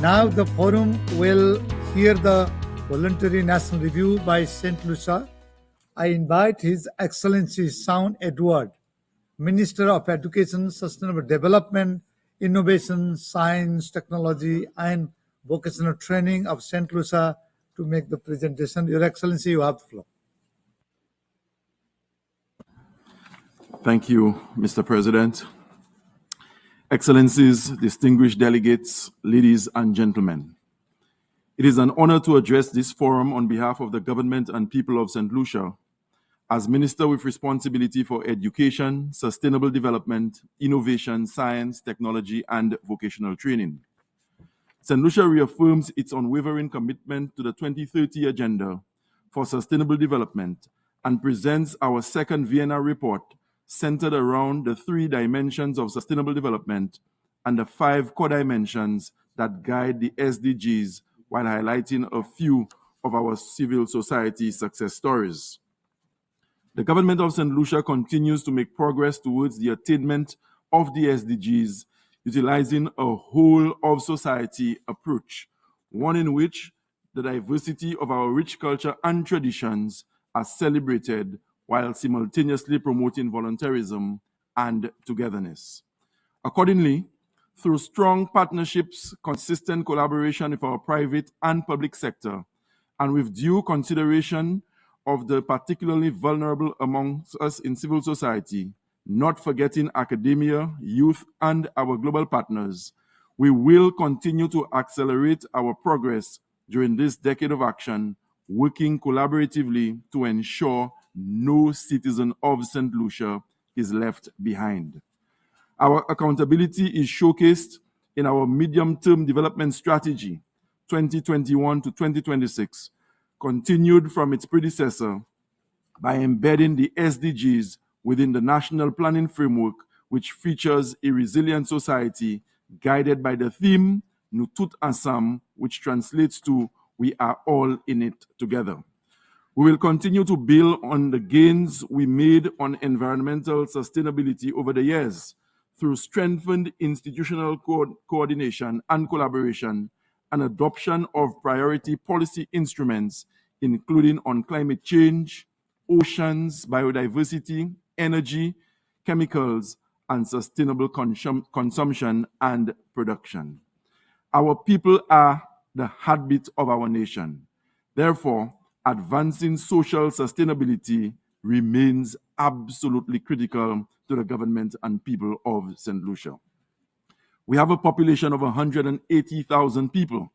Now the forum will hear the voluntary national review by St. Lucia. I invite His Excellency Shawn Edward, Minister of Education, Sustainable Development, Innovation, Science, Technology, and Vocational Training of St. Lucia to make the presentation. Your Excellency, you have the floor. Thank you, Mr. President. Excellencies, distinguished delegates, ladies and gentlemen. It is an honor to address this forum on behalf of the government and people of St. Lucia as Minister with responsibility for education, sustainable development, innovation, science, technology, and vocational training. St. Lucia reaffirms its unwavering commitment to the 2030 Agenda for Sustainable Development and presents our second VNR report centered around the 3 dimensions of sustainable development and the 5 core dimensions that guide the SDGs, while highlighting a few of our civil society success stories. The government of St. Lucia continues to make progress towards the attainment of the SDGs, utilizing a whole of society approach, one in which the diversity of our rich culture and traditions are celebrated while simultaneously promoting voluntarism and togetherness. Accordingly, through strong partnerships, consistent collaboration with our private and public sector, and with due consideration of the particularly vulnerable amongst us in civil society, not forgetting academia, youth, and our global partners, we will continue to accelerate our progress during this decade of action, working collaboratively to ensure no citizen of St. Lucia is left behind. Our accountability is showcased in our medium-term development strategy, 2021 to 2026, continued from its predecessor by embedding the SDGs within the national planning framework, which features a resilient society guided by the theme Nutut Assam, which translates to "We are all in it together." We will continue to build on the gains we made on environmental sustainability over the years through strengthened institutional coordination and collaboration and adoption of priority policy instruments, including on climate change, oceans, biodiversity, energy, chemicals, and sustainable consumption and production. Our people are the heartbeat of our nation. Therefore, advancing social sustainability remains absolutely critical to the government and people of St. Lucia. We have a population of 180,000 people,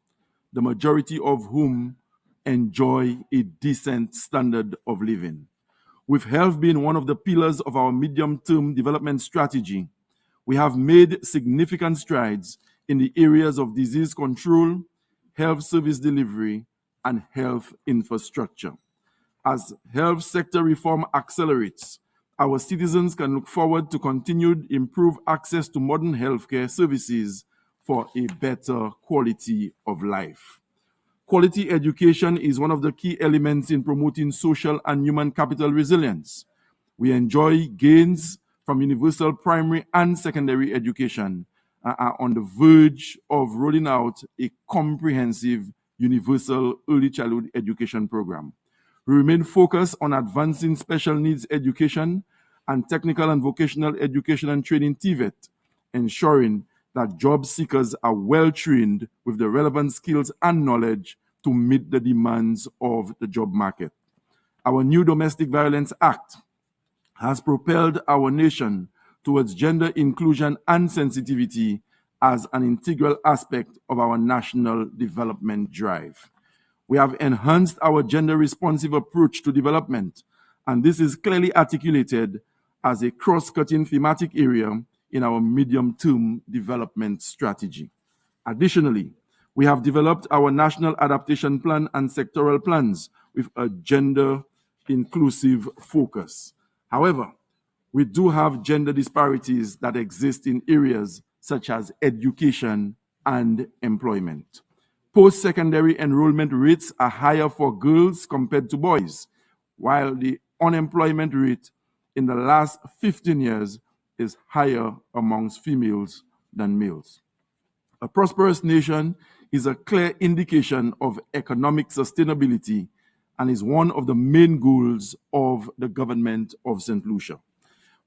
the majority of whom enjoy a decent standard of living. With health being one of the pillars of our medium-term development strategy, we have made significant strides in the areas of disease control, health service delivery, and health infrastructure. As health sector reform accelerates, our citizens can look forward to continued improved access to modern healthcare services for a better quality of life. Quality education is one of the key elements in promoting social and human capital resilience. We enjoy gains from universal primary and secondary education and are on the verge of rolling out a comprehensive universal early childhood education program. We remain focused on advancing special needs education and technical and vocational education and training TVET, ensuring that job seekers are well trained with the relevant skills and knowledge to meet the demands of the job market. Our new Domestic Violence Act has propelled our nation towards gender inclusion and sensitivity as an integral aspect of our national development drive. We have enhanced our gender-responsive approach to development, and this is clearly articulated as a cross-cutting thematic area in our medium-term development strategy. Additionally, we have developed our National Adaptation Plan and sectoral plans with a gender-inclusive focus. However, we do have gender disparities that exist in areas such as education and employment. Post-secondary enrollment rates are higher for girls compared to boys, while the unemployment rate in the last 15 years is higher amongst females than males. A prosperous nation is a clear indication of economic sustainability and is one of the main goals of the government of St. Lucia.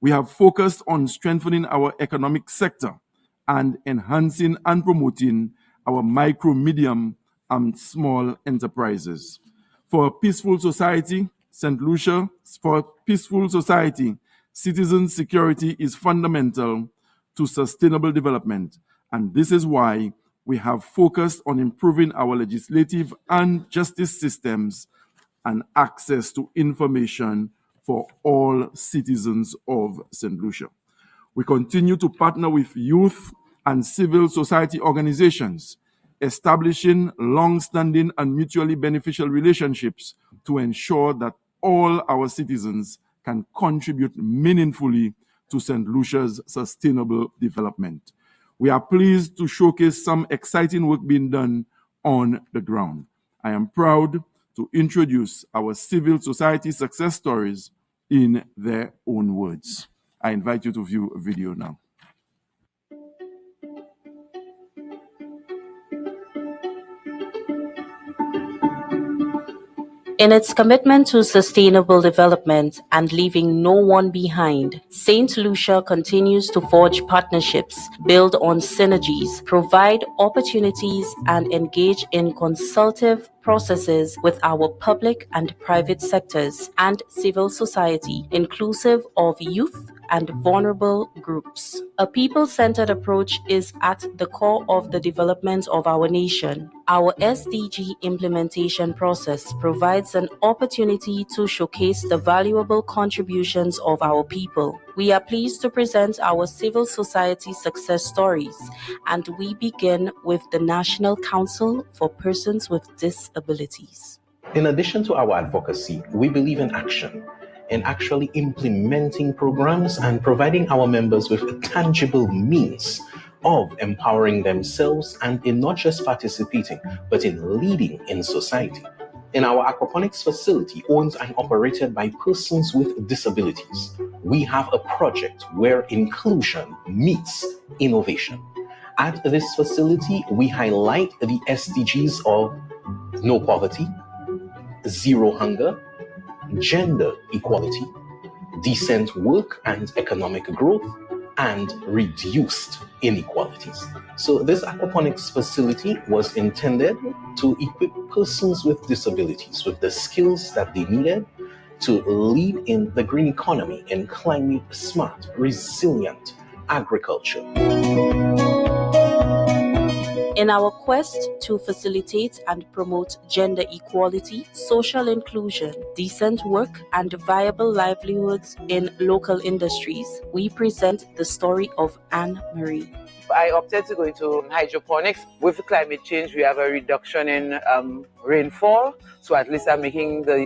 We have focused on strengthening our economic sector and enhancing and promoting our micro, medium, and small enterprises. For a peaceful society, citizen security is fundamental to sustainable development. And this is why we have focused on improving our legislative and justice systems and access to information for all citizens of St. Lucia. We continue to partner with youth and civil society organizations, establishing long-standing and mutually beneficial relationships to ensure that all our citizens can contribute meaningfully to St. Lucia's sustainable development. We are pleased to showcase some exciting work being done on the ground. I am proud to introduce our civil society success stories in their own words. I invite you to view a video now. In its commitment to sustainable development and leaving no one behind, St. Lucia continues to forge partnerships, build on synergies, provide opportunities, and engage in consultative processes with our public and private sectors and civil society, inclusive of youth and vulnerable groups. A people-centered approach is at the core of the development of our nation. Our SDG implementation process provides an opportunity to showcase the valuable contributions of our people. We are pleased to present our civil society success stories, and we begin with the National Council for Persons with Disabilities. In addition to our advocacy, we believe in action, in actually implementing programs and providing our members with a tangible means of empowering themselves and in not just participating, but in leading in society. In our aquaponics facility, owned and operated by persons with disabilities, we have a project where inclusion meets innovation. At this facility, we highlight the SDGs of no poverty, zero hunger, gender equality, decent work and economic growth, and reduced inequalities. So this aquaponics facility was intended to equip persons with disabilities with the skills that they needed to lead in the green economy in climate smart, resilient agriculture. In our quest to facilitate and promote gender equality, social inclusion, decent work, and viable livelihoods in local industries, we present the story of Anne Marie. I opted to go into hydroponics. With climate change, we have a reduction in rainfall, so at least I'm making the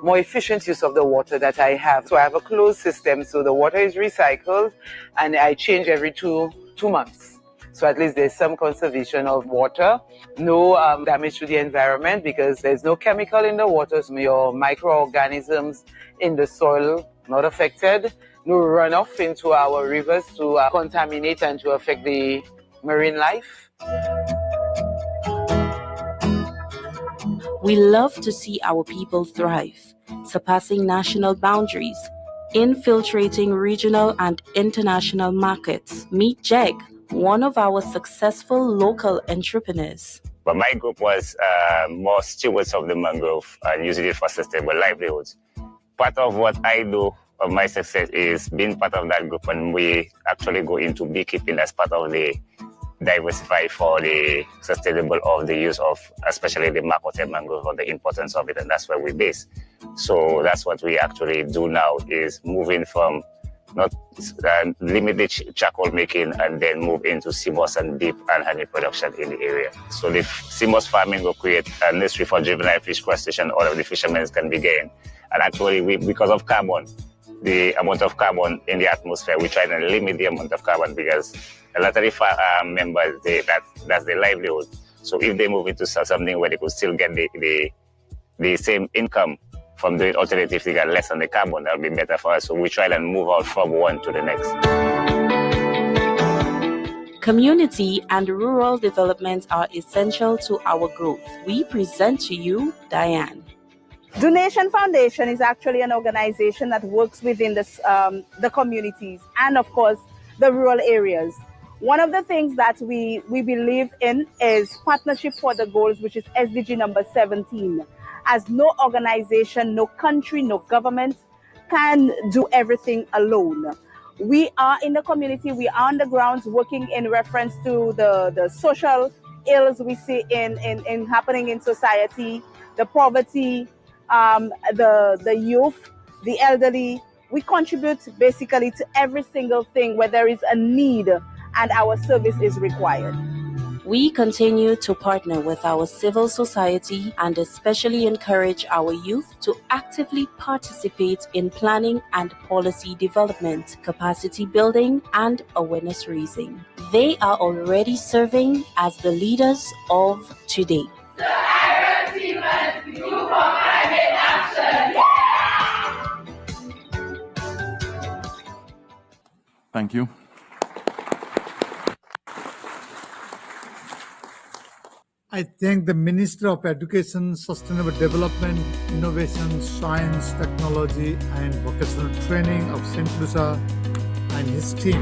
more efficient use of the water that I have. So I have a closed system, so the water is recycled, and I change every two months. So at least there's some conservation of water, no damage to the environment because there's no chemical in the water, so your microorganisms in the soil not affected, no runoff into our rivers to contaminate and to affect the marine life. We love to see our people thrive, surpassing national boundaries, infiltrating regional and international markets. Meet Jeg, one of our successful local entrepreneurs. But my group was more stewards of the mangrove and using it for sustainable livelihoods. Part of what I do of my success is being part of that group, and we actually go into beekeeping as part of the diversify for the sustainable of the use of especially the Makote mangrove or the importance of it, and that's where we base. So that's what we actually do now, is moving from not limited charcoal making and then move into CMOS and deep and honey production in the area. So the CMOS farming will create a nursery for juvenile fish crustacean. All of the fishermen can be gained. And actually, because of carbon, the amount of carbon in the atmosphere, we try to limit the amount of carbon because a lot of the members, that's their livelihood. So if they move into something where they could still get the same income from doing alternatives, they get less on the carbon, that would be better for us. So we try and move out from one to the next. Community and rural development are essential to our growth. We present to you Diane. Donation Foundation is actually an organization that works within the communities and, of course, the rural areas. One of the things that we believe in is partnership for the goals, which is SDG number 17. As no organization, no country, no government can do everything alone. We are in the community, we are on the grounds working in reference to the social ills we see in happening in society, the poverty, the youth, the elderly. We contribute basically to every single thing where there is a need and our service is required. We continue to partner with our civil society and especially encourage our youth to actively participate in planning and policy development, capacity building, and awareness raising. They are already serving as the leaders of today. Thank you. I thank the Minister of Education, Sustainable Development, Innovation, Science, Technology and Vocational Training of St. Lucia and his team.